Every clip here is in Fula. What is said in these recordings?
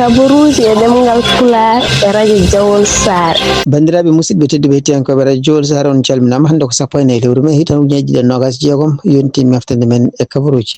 kaburuji e demngal Pulaar e radio Jawol Sare. Bandiraɓe musidɓe tedduɓe hettiyankoɓe radio Jawol Sare on calminama hande ko sappo e lewru men hitan ujuneji ɗiɗi e nogas jeegom yonti meftande men e kabaruji.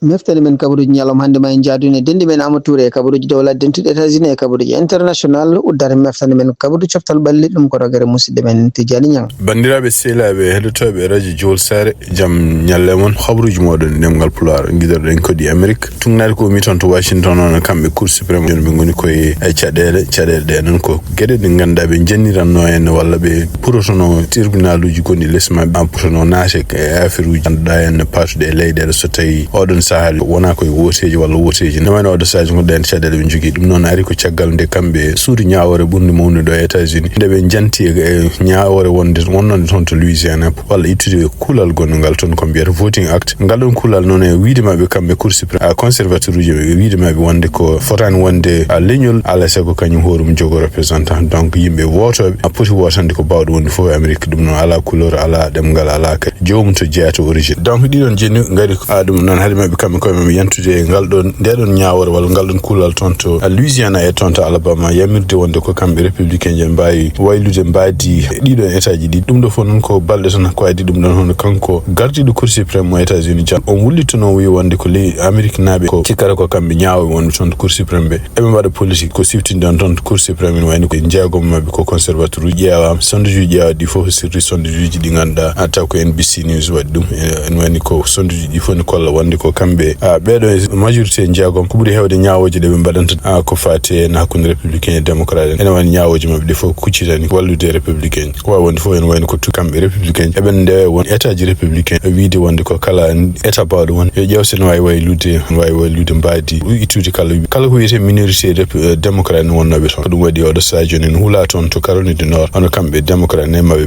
Meftande men kabaruji ñalawma hande ma en jaaduni dendi men Amadou Touré e kabaruji dow ladde dentuɗe États-Unis e kabaruji international uddare meftande men kabaru coftal balli ɗum ko rogere musidɗo men Tidiani Niang. Bandiraɓe sehlaɓe heɗotoɓe radio Jawol Sare jam ñalle mon habaruji moɗon demgal Pulaar guidarɗen kodi Amérique tungnade ko mi toon to Washington on kamɓe Cour suprême jon ɓe goni koye caɗele ɗe noon ko gueɗe ɗe ganduɗa ɓe jenniranno en walla ɓe purotono tribunal uji gonɗi less mabɓe en purotono naate e affaire uji ganduɗa en patuɗe e leyɗele so tawi oɗon saaha wona koye woteji walla woteji newani oɗo sahaji gonɗa en caɗele ɓe jogui ɗum noon ari ko caggal nde kamɓe suudu ñawore ɓurde mawnude ɗo e États-Unis nde ɓe janti e ñawore wonnode toon to Louisiana walla ittude kuulal gonnogal toon ko mbiyata voting act ngal ɗon kuulal noon e wiide mabɓe kamɓe Cour suprême conservateur uji ɓe wiide mabɓe wonde ko fotani wonde leñol ala sago kañum horum jogo représentant donc yimɓe wotoɓe a poti wotande ko bawɗo wonde fof e Amérique ɗum noon ala couleur ala ɗemgal ala kadi jomum to jeeyata origine donc ɗiɗon jenni gari ɗum noon haade mabɓe kamɓe koye mabɓe yantude e ndeɗon ñawore walla ngal ɗon kuulal toon to Louisiana e toon to Alabama yamirde wonde ko kamɓe républicain je mbawi waylude mbadi ɗiɗon état ji ɗi ɗum ɗo fof noon ko balɗe tan ko adi ɗum ɗon hono kanko gardiɗo Cour suprême mo États-Unis jan on wullitono wi wonde ko Amérique naaɓe ko cikkata ko kamɓe ñaawo wonde toon to Cour suprême ɓe eɓe mbaɗa politique ko siftinde on toon to Cour suprême ne wayno ko jeegom mabɓe ko conservateur uji ƴeewama sondage uji ƴeewa ɗi fof sirri sondage uji ɗi ganduɗa taw ko NBC News waɗi ɗum en wayni ko sondage uji ɗi fof ne kolla wonde ko kamɓe ɓeɗo majorité jeegom ko ɓuuri hewde ñaawoji ɗe ɓe mbaɗanta ko fati en hakkude républicain e démocrate ene wayno ñaawoji mabɓe ɗi fof kuccitani wallude républicain ko wawi wonde fof en wayno ko kamɓe républicain eɓen ndewe won état ji républicain wiide wonde ko kala état bawɗo won yo ƴewse no wawi waylude mbadi ittude kala ko wiyete minorité démocrate ne wonnoɓe toon ko ɗum waɗi oɗo sadio en huula toon to Caroline du Nord hono kamɓe démocrate ne maɓe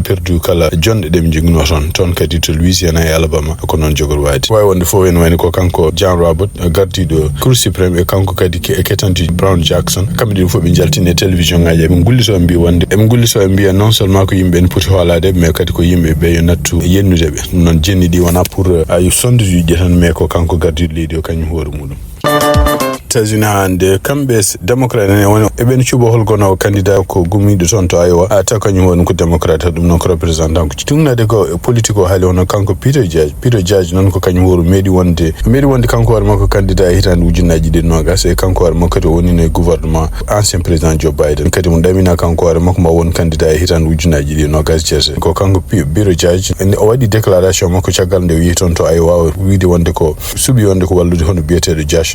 perdu kala jonɗe ɗe ɓe jogino toon kadi to Louisiana e Alabama ko noon jogor wadi wawi wonde fof en wayni ko kanko John Robert gardiɗo Cour suprême e kanko kadi e ketanti Brown Jackson kamɓe ɗin fof ɓe jaltini e télévision ngaji eɓe gullito mbi wonde eɓe gullito mbiya non seulement ko yimɓe en poti hoolade mais kadi ko yimɓe ɓe yo nattu yennude ɓe ɗum noon jenni ɗi wona pour sondage uji tan mais ko kanko gardiɗo leydi o kañum hoore muɗum. États-Unis hande kamɓe démocrate ne woni eɓen cuɓa holgono candidat ko gumiɗo toon to Iowa taw kañum woni ko démocrate ɗum noon ko représentant ko tungnade ko politique o haali hono kanko Peter Judge noon ko kañum hoore meeɗi wonde kanko hoore makko candidat e hitande ujunnaji ɗiɗi nogas e kanko hoore makko kadi woni no gouvernement ancien président Joe Biden kadi mo ɗamina kanko hoore makko ma won candidat e hitande ujunnaji ɗiɗi nogas jeese ko kanko Peter Judge o waɗi déclaration makko caggal nde wi toon to Iowa wiide wonde ko suuɓi wonde ko wallude hono biyeteɗo Josh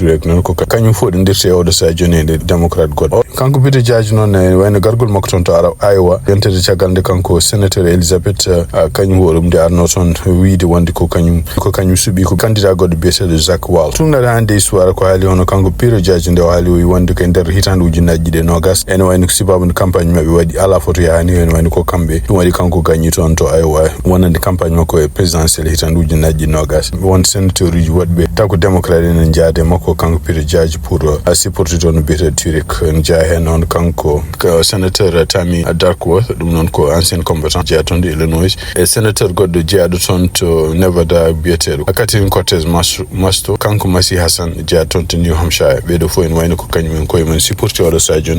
Turek noon ko kañum fof ɗo ndirte oɗo sadio ne démocrate goɗɗo kanko Peter Judge noon wayno gargol makko toon to Iowa yentede caggal nde kanko sénateur Elizabeth kañum hoɗum nde arno toon wiide wonde ko kañum suuɓi ko candidat goɗɗo biyeteɗo Zach Wall tungnade hande histoire ko haali hono kanko Peter Judge nde o haali wonde ko e nder hitande ujunnaji ɗiɗi nogas ene wayno ko sababu nde campagne mabɓe waɗi ala photo yahani ene wayno ko kamɓe ɗum waɗi kanko gagni toon to Iowa wonande campagne makko e présidentiel hitande ujunnaji ɗiɗi nogas won sénateur uji woɗɓe taw ko démocrate enen jaade makko kanko Peter Judge pour supportude on biyeteɗo Turek en jaa hen on kanko sénateur Tammy Duckworth ɗum noon ko ancien combattant jeeya toon de Illinois e sénateur goɗɗo jeeyaɗo toon to Nevada biyeteɗo Catherine Cortez Masto kanko Masih Hassan jeeya toon to New Hampshire ɓeɗo fof en wayno ko kañumen koye men supporté oɗo sadio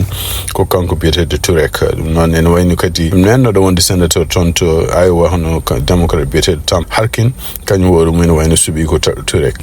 ko kanko biyeteɗo Turek ɗum noon en wayno kadi nennoɗo wonde sénateur toon to Iowa hono démocrate biyeteɗo Tom Harkin kañum hoore mum ene wayno suuɓi ko Turek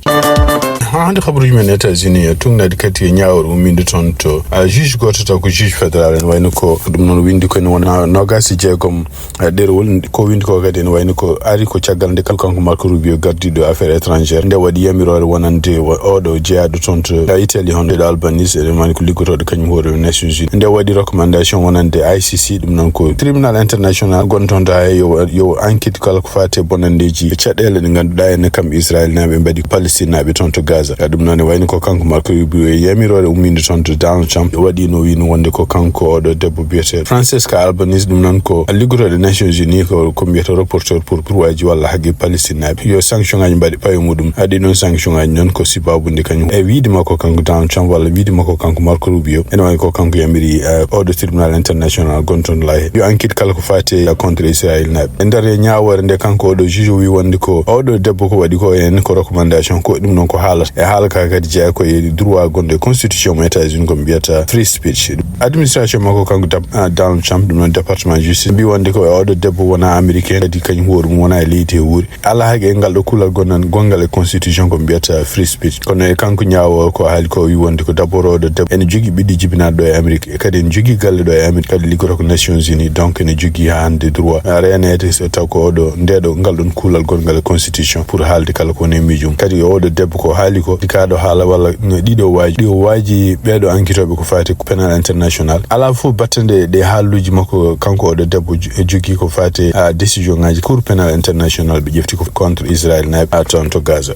hande habaruji men États-Unis tungnade kadi e ñawor umminde toon to juge goto taw ko juge fédéral en wayno ko ɗum noon windi ko ene wona nogasi jeegom ɗerewol ko windi ko kadi ene wayno ko ari ko caggal nde kanko Marco Rubio gardiɗo affaire étrangère nde waɗi yamirore wonande oɗo jeeyaɗo toon to Italie hono ɗo Albanese ene wayno ko liggotoɗo kañum hoore Nations Unies nde waɗi recommandation wonande ICC ɗum noon ko tribunal international gonton to hay yo enquête kala ko fate bonandeji caɗele ɗe ganduɗa ene kamɓe Israël naɓe mbaɗi Palestine naɓe toon to Gaza ɗum noon e wayno ko kanko Marco Rubio e yamirore umminde toon to Donald Trump waɗi no wino wonde ko kanko oɗo debbo biyete Francesca Albanese ɗum noon ko liggotoɗo Nations Unies ko mbiyata rapporteur pour waji walla haqqi Palestine naɓe yo sanction ngaji mbaɗi paye muɗum haɗi noon sanction ngaji noon ko sibabude kañum e wiide makko kanko Donald Trump walla wiide makko kanko Marco Rubio ene wayno ko kanko yamiri oɗo tribunal international gonton laye yo enquête kala ko fate contre Israël naɓe e nder ñawore nde kanko oɗo juge wi wonde ko oɗo debbo ko waɗi ko en ko recommandation ko ɗum noon ko haalata e halka kadi je ko e droit gonde constitution mo États-Unis ko biata free speech administration mako kanko Donald Trump dum département justice bi wonde ko odo debbo wona américain di kany hoore mum wona leydi wuri ala hage ngal do kulal gongal constitution ko biata free speech kono e kanko nyaawo ko haali ko wi wonde ko d'abord odo debbo en jogi biddi jibinaado do e Amérique kadi en jogi galle do e Amérique kadi liggoto ko Nations Unies donc en jogi hande droit renete so taw ko odo ndedo ngal don kulal gongal constitution pour haalde kala ko ne mijum kadi odo debbo ko haali ko dikaado haala walla dido waaji beedo ankitobe ko faati penal international ala fu battande de haaluji makko kanko odo debbo jogi ko faati décision ngaji cour penal international be jefti ko contre Israel na aton to Gaza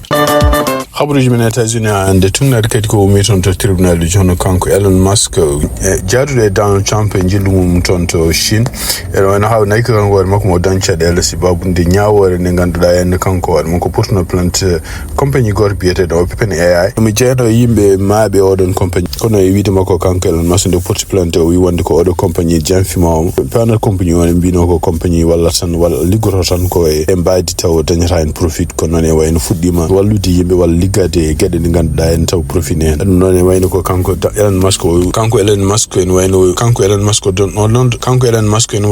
Khabaruji men États-Unis ande tunnaade kadi ko meton to tribunal de jono kanko Elon Musk jaadude Donald Trump en jillumum ton to Chine en haw nay kanko wor makko mo dancade elsi babunde nyaawore ne ganduda en kanko wor mo ko portno plant compagnie gorbiete do OpenAI mi jeedo yimbe maabe odon compagnie kono e wiide makko kanko Elon Musk de porte plant o wi wonde ko odo compagnie janfimo panel compagnie woni bino ko compagnie walla tan walla liggoto tan ko e mbaadi taw dañata en profit kono ne wayno fuddima wallude yimbe walla liggade gede ni ganduda en taw profit ne dum non e wayno ko kanko Elon Musk en wayno kanko Elon Musk don non kanko Elon Musk en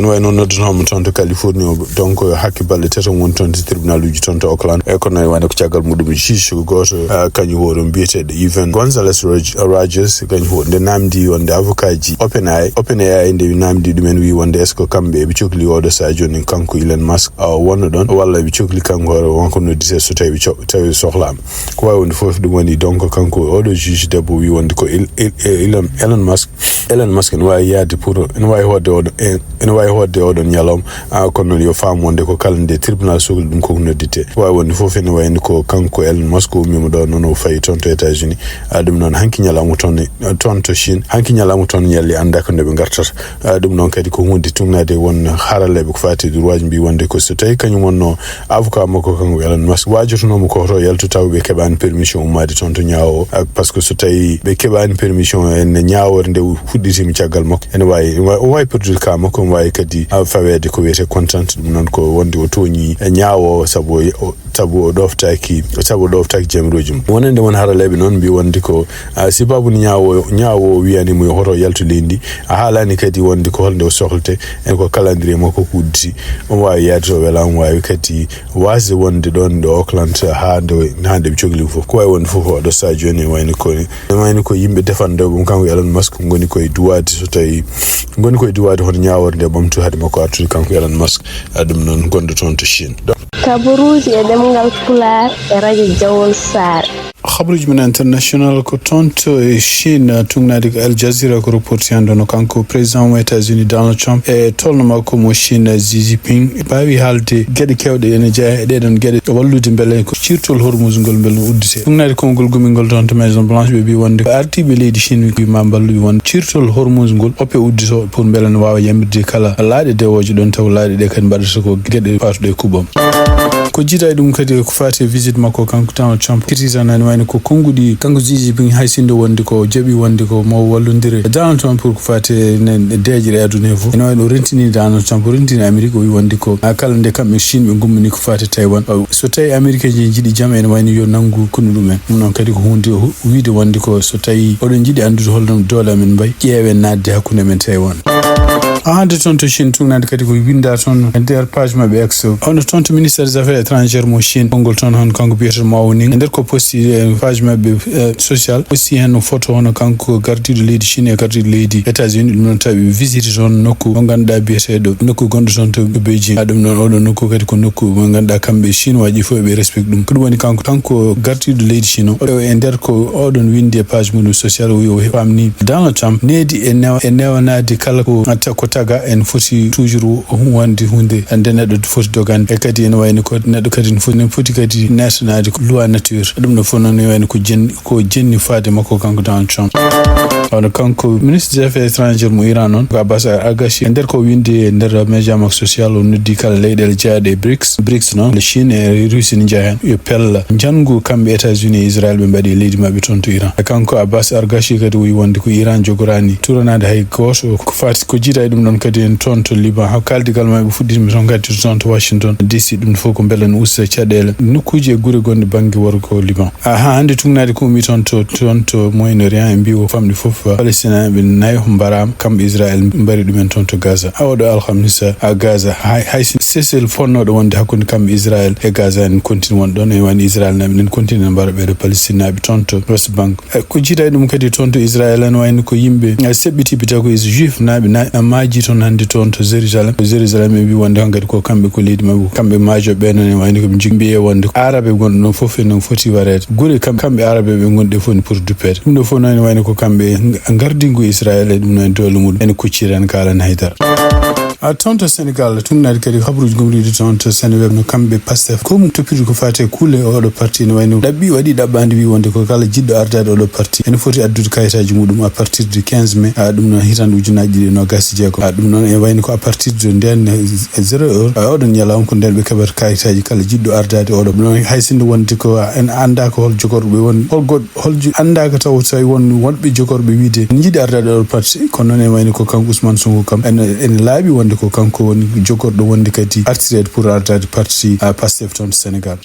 wayno noddono ton to California donc hakki balle teto won ton tribunal uji ton to Oakland e kono e wayno ko ciagal mudum juge goto kanyu woro bietede even Gonzales Rogers kanyu wonde namdi wonde avocat ji OpenAI inde namdi dumen wi wonde esko kambe be cokli odo sa joni kanko Elon Musk wonno don walla be cokli kanko wonko no dise so tawi sohlam ko way wonde fof dum woni donc kanko odo juge debbo wi wonde ko Elon Musk en way yaade pour en way hodde odo nyalom kono yo fam wonde ko kalande tribunal sogol dum ko noddite way wonde fof en wayni ko kanko Elon Musk o mimo do non o fayi ton to États-Unis dum non hanki nyalamu ton to Chine hanki nyalamu ton nyalli anda ko be gartata dum non kadi ko hunde tungnade won haralebe ko fati droit bi wonde ko so tay kanyum wonno avocat mako kanko Elon Musk wajotono mo ko to yalto tawbe kebani permission ummade ton to nyaawo parce que so tay be kebani permission en nyaawor nde fudditi mi ciagal makko en way produire ka makko way kadi fawede ko wete content dum non ko wonde o toñi nyaawo sabo doftaki jamrojum wonande won haralebe non bi wonde ko sibabu nyaawo wiani mo hoto yalto lendi haalani kadi wonde ko holde o sohlte en ko calendrier makko kuddi on way yaado wala on way kadi wase wonde don do Oakland hande be cogli fof ko way wonde fof do sa joni wayni ko yimbe defando bum kanko Elon Musk ngoni koy duwade so tay ngoni koy duwade hon nyaaworde bamtu hade makko artude kanko Elon Musk dum non gondo ton to Chine Kaburuji e demngal Pulaar e radio Jawol Sar Khabaruji men international ko tonto e Chine tungnade Al Jazeera ko reporti andono kanko president wa États-Unis Donald Trump e tolno makko mo Chine Xi Jinping bawi halde gede kewde ene jaa e don gede wallude bele ko cirtol hormuz ngol bel uddite tungnade kongol gumingol don to Maison Blanche be bi wonde artibe leydi Chine ko ma ballu won cirtol hormuz ngol oppe uddito pour belen wawa yamirde kala laade dewoje don taw laade de kan badata ko gede patude kubam ko jida dum kadi ko fati visit makko kanko Donald Trump citizen wayno ko kongudi kanko Xi Jinping haysinde wonde ko jabi wonde ko mo wallondire Donald Trump pour ko fati deejire aduna fu en wayno rentini Donald Trump rentini America wi wonde ko kala de kambe Chine be gummini ko fati Taiwan so tay America jidi jam en wayno yo nangu kunu dum en non kadi ko hunde wiide wonde ko so tay odon jidi andude holdum dola men bay ƴeewe nadde hakkunde men Taiwan hande ton to Chine tungnade kadi ko winda ton der page mabbe ex on ton to ministère des affaires étrangères mo Chine kongol ton hon kanko biyeto mawni der ko posti page mabbe social aussi hen photo hono kanko gardido leydi Chine e gardido leydi États-Unis dum non tawi visite ton nokku mo ganda biyetedo nokku gondo ton to Beijing dum non odo nokku kadi ko nokku mo ganda kambe Chine waji fo be respect dum ko woni kanko tanko gardido leydi Chine o e der ko odon windi page mum social o famni Donald Trump nedi e newanade kala ko taga en foti toujours wandi hunde ande neddo foti dogande e kadi en wayni ko neddo kadi foti kadi nationality loi nature dum no fono ne wayni ko jenni faade makko kanko Donald Trump on kanko ministre des affaires étrangères mo Iran non ko Abbas Argachi nder ko windi nder media social o noddi kala leyɗele jaade BRICS non le Chine e Russie ni jahen yo pella jangu kambe États-Unis Israël be mbadi leydi mabbe ton to Iran kanko Abbas Argachi kadi wi wonde ko Iran jogorani turanade hay goto ko fati ko jita dum non kadi en ton to Liban ha kaldigal mabbe fudditi ton kadi ton to Washington DC dum fo ko belen usta cadele nokuje gure gonde bangi warko Liban hande tugnade ko mi ton to Moyen-Orient en biwo famdi fof Palestine be nayo mbaram kam Israel mbari dum ton to Gaza awdo alhamisa a Gaza hay sesel fonnodo wonde hakkunde kam Israel e Gaza en continue won don e wani Israel en continue mbara be Palestine be ton to West Bank ko jita dum kadi ton to Israel en wayno ko yimbe sebbiti bita ko juif nabe maaji ton hande ton to Jerusalem e bi wonde hangadi ko kambe ko leydi mabbe kambe maajo be non e wayno ko jimbi e wonde arabe gondo non fof en foti warede gure kambe arabe be gonde foni pour dupet dum do fo non e wayno ko kambe ngardingo Israel e dum non dole mudum en kucciren kala haydar tonto Sénégal tunnade kadi habruji gomridi tonto Sénégal no kambe Pastef ko mum toppiri ko fate kule odo parti no wayno dabbi wadi dabbande wi wonde ko kala jiddo ardade odo parti en foti addude kayitaji mudum à partir du 15 mai dum non hitande ujunaji no gasi jeego dum non e wayno ko à partir de den 0 heure odon yalawon ko den be kabar kayitaji kala jiddo ardade odo non haysinde wonde ko en anda ko hol jogorbe won hol anda ko taw tay wonbe jogorbe wiide jiddo ardade odo parti ko non e wayno ko kan Ousmane Sonko kam en laabi wonde ko kanko woni jogordo wonde kadi artirede pour ardade parti Pastef ton Sénégal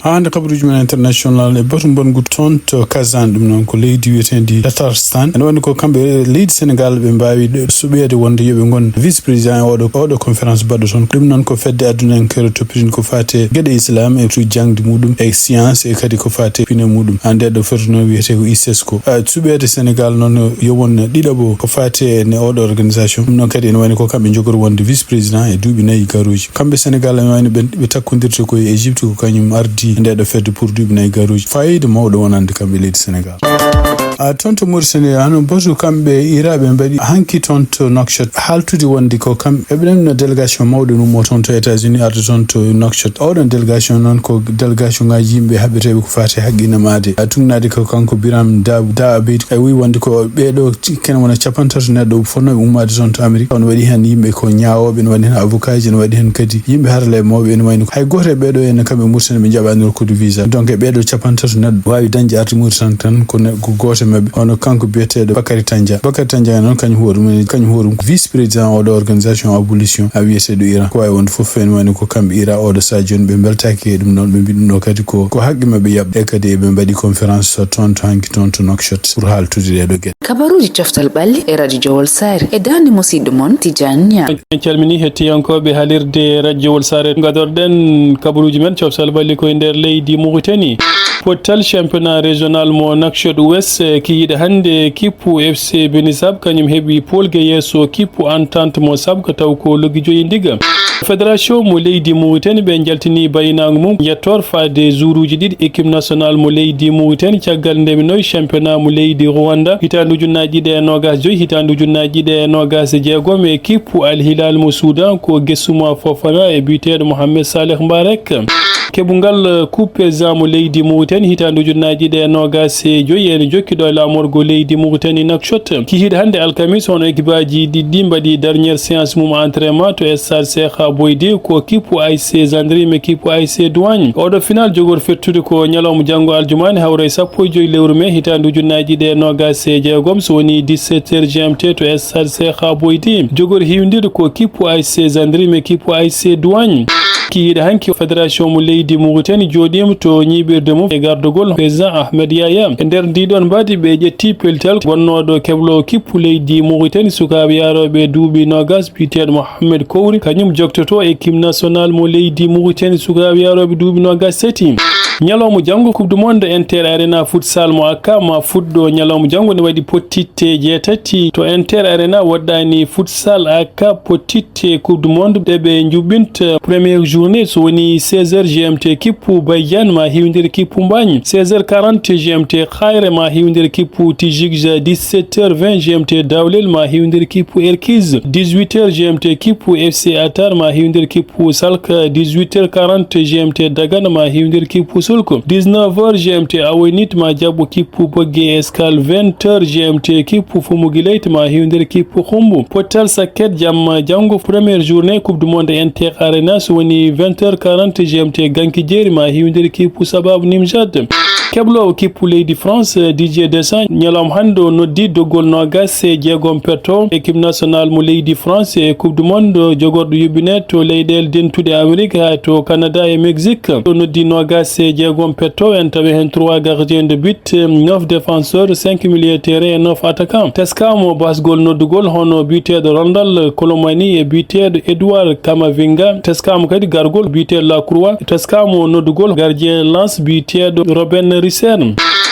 hande kabruji men international e batum bongu ton to Kazan dum non ko leydi wietendi Tatarstan en woni ko kambe leydi Sénégal be mbawi subede wonde yobe gon vice président odo conférence baddo ton dum non ko fedde aduna en kero topirin ko fate gede islam e tu jangdi mudum e science e kadi ko fate pine mudum ande do ferno wiete ko ISESCO subede Sénégal non yo won didabo ko fate ne odo organisation dum non kadi en woni ko kambe jogor wonde vice président e duubi nayi garuji kambe Sénégal en woni be takkondirte ko Egypte ko kanyum ardi nde do fedde pour duubi nayi garuji fayde mawdo wonande kambe leydi Sénégal tonto Mauritanie hano botu kambe irabe mbadi hanki tonto Nouakchott haltude wonde ko kambe ebnem no délégation mawdo no mo tonto États-Unis arde tonto Nouakchott odon délégation non ko délégation ngaji yimbe habetebe ko fate haqqina maade tungnade ko kanko Biram da beet ay wi wonde ko beedo ken wona capantato neddo fonno ummade tonto Amerique on wadi hen yimbe ko nyaawobe no wadi hen avocat ji no wadi hen kadi yimbe harle mawbe en wayno hay goto beedo en kambe Mauritanie be jabanir ko du visa donc beedo capantato neddo wawi dañde arti Mauritanie tan ko goto mabbe ono kanko biyetedo Bakary Tandja non kanyum horum vice président odo organisation abolition a wiyetedo Iran ko way won fof en woni ko kambe Iran odo sajon be beltaki dum non be bidno kadi ko haqqi mabbe yabbe kadi be mbadi conférence tonto hanki tonto Nouakchott pour haltude do ged kabaruji coftal balli e radio Jowol Sare e dande musidɗo mon Tidiane en calmini hettiyankoɓe halirde radio Jowol Sare gadorɗen kabaruji men coftal balli koye nder leydi Mauritanie pottal championnat régional mo Nouakchott Ouest ki yiɗa hande kippu FC Benisab kañum heeɓi polgue yesso kippu entente mo sabga taw ko loggi joyi ndiga fédération mo leydi Mauritanie ɓe jaltini bayinago mum yettor fade jouruji ɗiɗi équipe nationale mo leydi Mauritanie caggal ndeminoy championnat mo leydi Rwanda hitande ujunnaji ɗe nogas joyi hitande ujunnaji ɗe nogas jeegom e kippu Al Hilal mo Soudan ko Gessuma Fofana e biteɗo Mohamed Saleh Mbarek keɓungal coupe président mo leydi Mauritanie hitande ujunnaji ɗe nogas joyi ene jokkiɗo e lamorgo leydi Mauritanie Nouakchott ki hiɗa hande alkamis hono équipe aji ɗiɗɗi mbaɗi dernière séance mum entraînement to stade Cheikh Boydi ko kippu ASC Zandrim e kippu ASC Douane oɗo final jogor fettude ko ñalawma janggo aljumani hawre 15 lewru mai hitande ujunnaji ɗe nogas jeegom so woni 17h GMT to stade Cheikh Boydi jogor hiwdirde ko kippu ASC Zandrim e kippu ASC Douane ki yiɗa hanki fédération mo leydi Mauritanie joɗima to ñiɓirde mum e gardugol président Ahmed Yaya e nder ndiɗon mbadi ɓe ƴetti pellital gonnoɗo keblo kippu leydi Mauritanie sukaɓe yaroɓe duuɓi nogas biteɗo Mohamed Kowri kañum joktoto équipe nationale mo leydi Mauritanie sukaɓe yaroɓe duuɓi nogas 7 ñalawma janggo coupe du monde Inter Arena futsal mo akka ma fuɗɗo ñalawma janggo ne waɗi pottitte jeetati to Inter Arena waɗɗani futsal akka pottitte coupe du monde ɗeɓe juɓɓinta première journée so woni 16h GMT kippu Baydiane ma hiwdir kippu Mbagne 16h40 GMT Khayre ma hiwdir kippu Tijigja 17h20 GMT Dawlel ma hiwdir kippu Erkiz 18h GMT kippu FC Atar ma hiwdir kippu Salka 18h40 GMT Dagana ma hiwdir kippu sulko 19h GMT awonit ma jabbo kippu bogge escal 20h GMT kippu fumugilait ma hiwnder kippu khumbu potal saket jam jango première journée coupe du monde inter arena so woni 20h40 GMT ganki jeri ma hiwnder kippu sababu nimjad keblo kippu leydi France DJ Deschamps nyalom hando noddi dogol nogas jeegom perto équipe nationale mo leydi France e coupe du monde jogordo yubine to leydel dentude Amérique ha to Canada et Mexique to noddi nogas jeegom perto en tawi hen 3 gardiens de but 9 défenseurs 5 milieux terrain et 9 attaquants teskamo basgol noddugol hono butedo Randall Colomani e butedo Edouard Camavinga teskamo kadi gargol butedo Lacroix teskamo noddugol gardien lance butedo Robben Risser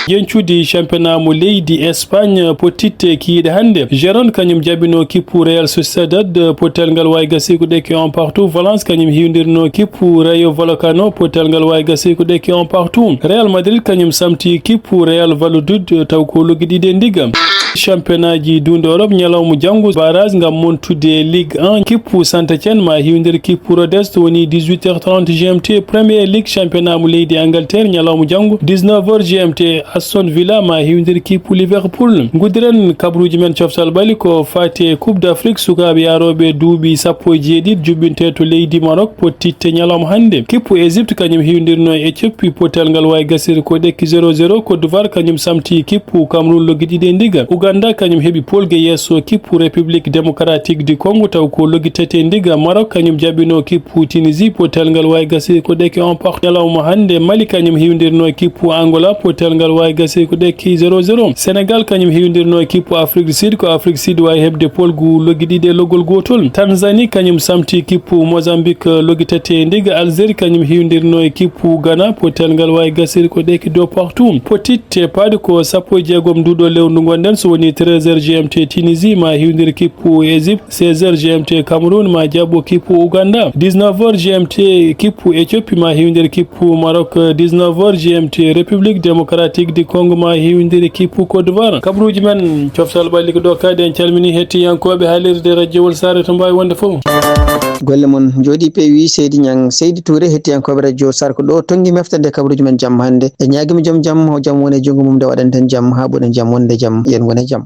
yencuudi championnat mo leydi Espagne potite kiide hande Gérone kanyum jabino kippu Real Sociedad potel ngal way gasi ko deki on partout Valence kanyum hiwdirno kippu Rayo Vallecano potel ngal way gasi ko deki on partout Real Madrid kanyum samti kippu Real Valladolid taw ko logidide ndiga championnat ji dunde Europe nyalawmu jangu barrage ngam montude Ligue 1 kippu Saint-Étienne ma hiwdir kippu Rodez woni 18h30 GMT Premier League championnat mo leydi Angleterre nyalawmu jangu 19h GMT Aston Villa ma hiwdir kippu Liverpool gudiren kabruji men coftal bali ko fati Coupe d'Afrique sukabe yarobe duubi sappo jeedid jubbinte to leydi Maroc potitte nyalawmu hande kippu Egypte kanyum hiwdirno Ethiopie potel ngal way gasir ko dekki 0-0 Côte d'Ivoire kanyum samti kippu Cameroun logidide ndiga Uganda kanyum hebi polge yeso kippu République démocratique du Congo taw ko logitete ndiga Maroc kanyum jabino kippu Tunisie potel ngal way gasir ko dekki on part nyalawmu hande Mali kanyum hiwdirno kippu Angola potel ngal way gasir ko dekki 0-0 Sénégal kanyum hiwdirno kippu Afrique du Sud ko Afrique Sud way hebde polgu logidide logol gotol Tanzanie kanyum samti kippu Mozambique logitete ndiga Algérie kanyum hiwdirno kippu Ghana potel ngal way gasir ko dekki do partout potite padi ko sappo jeegom dudo lewndu gonden so woni 13h GMT Tunisie ma hiwdir kippu Égypte 16h GMT Cameroun ma jabbo kippu Uganda 19h GMT kippu Éthiopie ma hiwdir kippu Maroc 19h GMT République démocratique du Congo ma hiwdir kippu Côte d'Ivoire kabruji men coftal balli ko do kaade en calmini hettiyankoɓe haalirde radio Wolsare to mbawi wonde fof golle mon jodi pewi Seydi Niang Seydi Touré hettiyankoɓe radio Wolsare ko ɗo tongi meftande kabruji men jam hande e ñaguimi jam o jam woni e jonggo mum nde waɗanten jam ha ɓuuɗen jam wonde jam yen wone jam